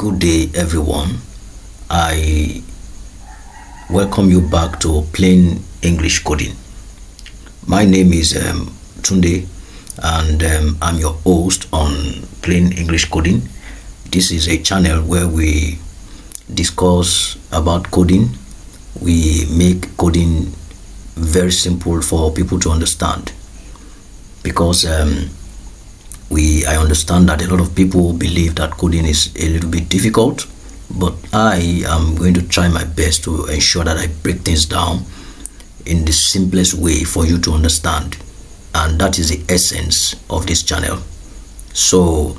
Good day, everyone. I welcome you back to Plain English Coding. My name is Tunde, and I'm your host on Plain English Coding. This is a channel where we discuss about coding. We make coding very simple for people to understand, because I understand that a lot of people believe that coding is a little bit difficult, but I am going to try my best to ensure that I break things down in the simplest way for you to understand, and that is the essence of this channel. So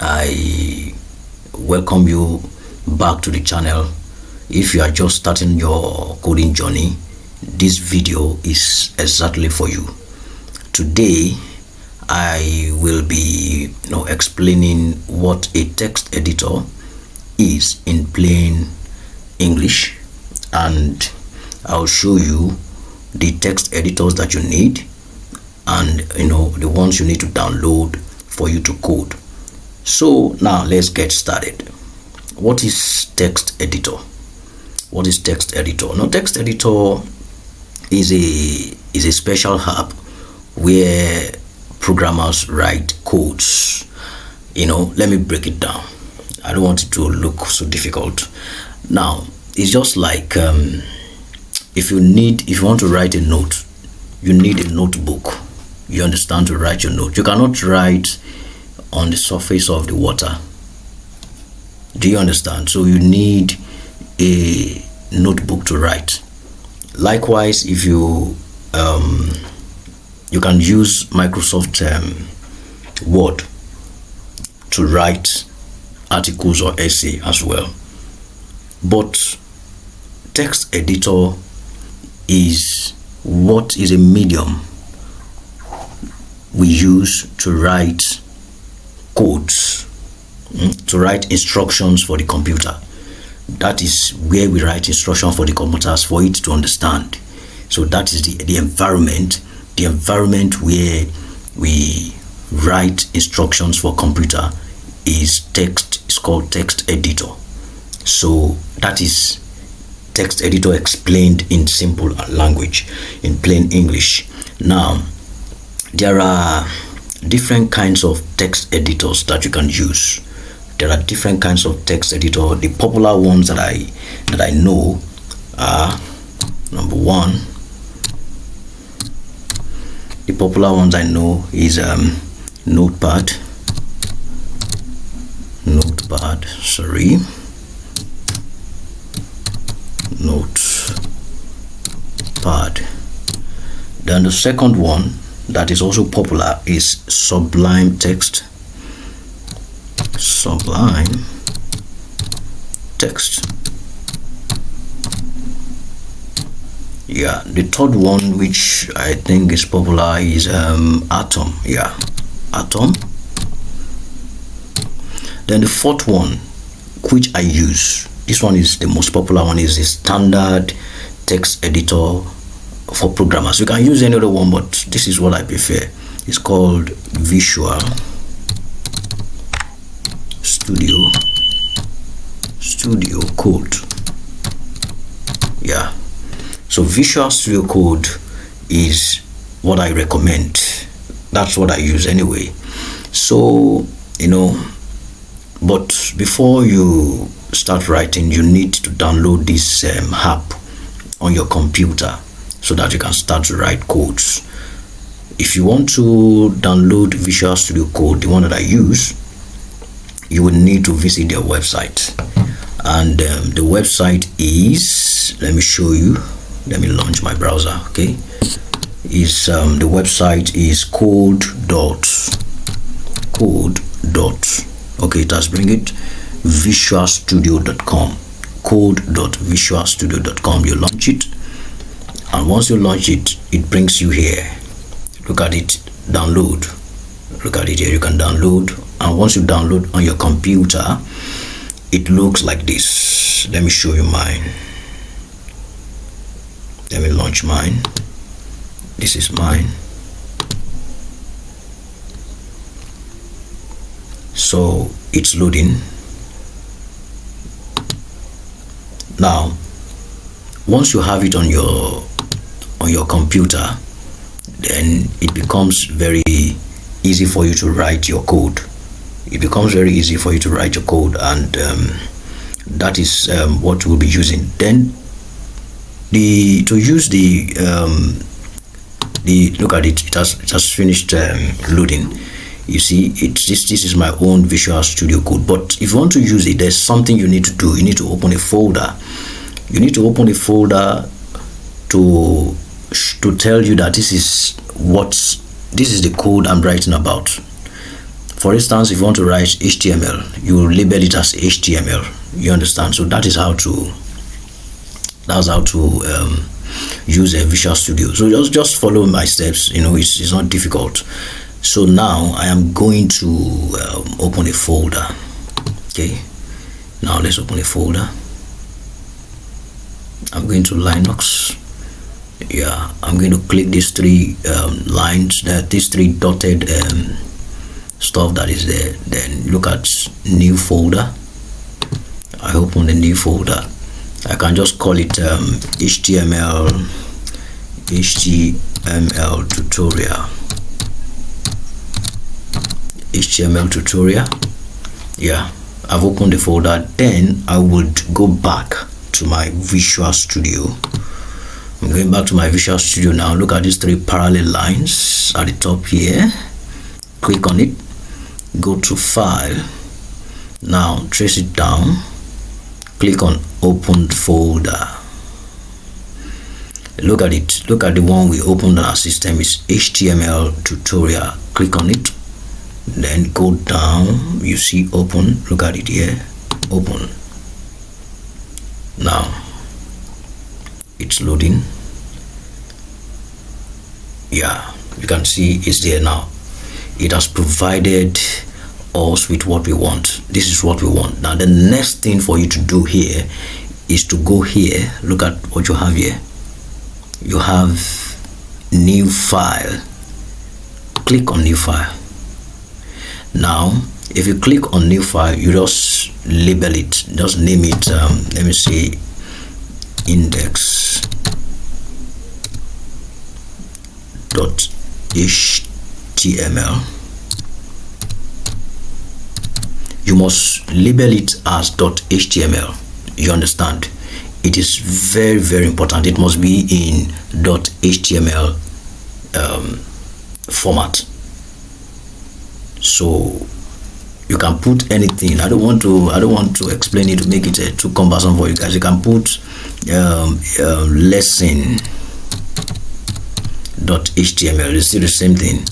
I welcome you back to the channel. If you are just starting your coding journey, this video is exactly for you. Today I will be explaining what a text editor is in plain English, and I'll show you the text editors that you need, and the ones you need to download for you to code. So now let's get started. What is text editor? What is text editor? Now, text editor is a special app where programmers write codes. Let me break it down. I don't want it to look so difficult. Now, it's just like if you want to write a note, you need a notebook. You understand, to write your note. You cannot write on the surface of the water. Do you understand? So you need a notebook to write. Likewise, if you can use Microsoft Word to write articles or essay as well. But text editor is a medium we use to write codes, to write instructions for the computer. That is where we write instructions for the computers for it to understand. So that is the environment where we write instructions for computer is called text editor. So that is text editor explained in simple language, in plain English. Now, there are different kinds of text editors that you can use. There are different kinds of text editor. The popular ones that I know are, number one, the popular ones I know is Notepad, Then the second one that is also popular is Sublime Text. Yeah, the third one, which I think is popular, is Atom. Yeah, Atom. Then the fourth one, which I use, this one is the most popular one, is the standard text editor for programmers. You can use any other one, but this is what I prefer. It's called Visual Studio Code. Yeah, so Visual Studio Code is what I recommend. That's what I use anyway. So but before you start writing, you need to download this app on your computer so that you can start to write codes. If you want to download Visual Studio Code, the one that I use, you will need to visit their website, and the website is, let me show you, let me launch my browser. Okay, the website is okay, it has bring it visualstudio.com, code.visualstudio.com. You launch it, and once you launch it, it brings you here. Look at it, download. Look at it here, you can download, and once you download on your computer, it looks like this. Let me show you mine. Let me launch mine. This is mine. So it's loading. Now once you have it on your computer, then it becomes very easy for you to write your code. It becomes very easy for you to write your code, and that is what we'll be using. Then to use the look at it, it has finished loading. You see, this is my own Visual Studio code. But if you want to use it, there's something you need to do. You need to open a folder. You need to open a folder to tell you that this is the code I'm writing about. For instance, if you want to write HTML, you label it as HTML. You understand? So that's how to use a Visual Studio. So just follow my steps. You know, it's not difficult. So now I am going to open a folder. Okay, now let's open a folder. I'm going to Linux. Yeah, I'm going to click these three lines, these three dotted stuff that is there. Then look at new folder. I open the new folder. I can just call it HTML tutorial. Yeah, I've opened the folder. Then I would go back to my Visual Studio. I'm going back to my Visual Studio now. Look at these three parallel lines at the top here. Click on it, go to File. Now trace it down, click on Open Folder. Look at it. Look at the one we opened on our system. Is HTML tutorial. Click on it, then go down. You see open. Look at it here. Open. Now it's loading. Yeah, you can see it's there now. It has provided us with what we want. This is what we want. Now the next thing for you to do here is to go here. Look at what you have here. You have new file. Click on new file. Now if you click on new file, you just label it, just name it, let me see, index.html. You must label it as .html. You understand? It is very, very important. It must be in .html format. So you can put anything. I don't want to explain it to make it too cumbersome for you guys. You can put lesson.html. It's still the same thing.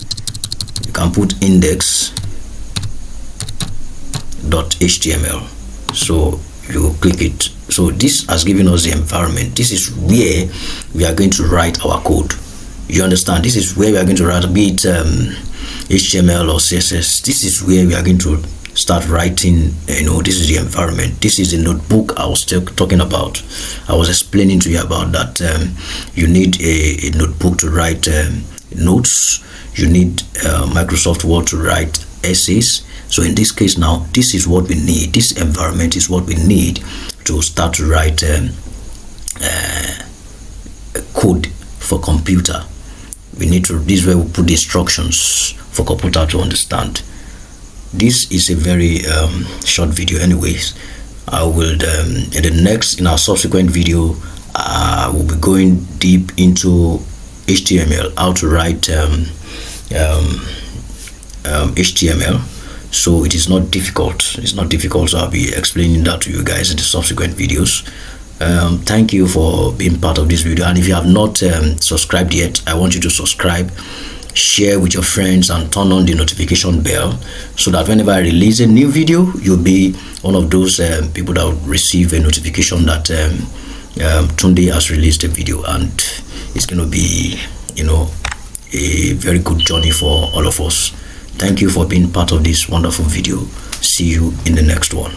You can put index.html. So you click it. So this has given us the environment. This is where we are going to write our code. You understand? This is where we are going to write, be it HTML or CSS. This is where we are going to start writing. You know, this is the environment. This is the notebook I was talking about. I was explaining to you about that. You need a notebook to write notes. You need Microsoft Word to write essays. So in this case now, this is what we need. This environment is what we need to start to write code for computer. We need to, this is where we put the instructions for computer to understand. This is a very short video anyways. I will in our subsequent video we'll be going deep into HTML, how to write HTML. So it is not difficult. It's not difficult. So I'll be explaining that to you guys in the subsequent videos. Thank you for being part of this video, and if you have not subscribed yet, I want you to subscribe, share with your friends, and turn on the notification bell so that whenever I release a new video, you'll be one of those people that will receive a notification that Tunde has released a video, and it's going to be, you know, a very good journey for all of us. Thank you for being part of this wonderful video. See you in the next one.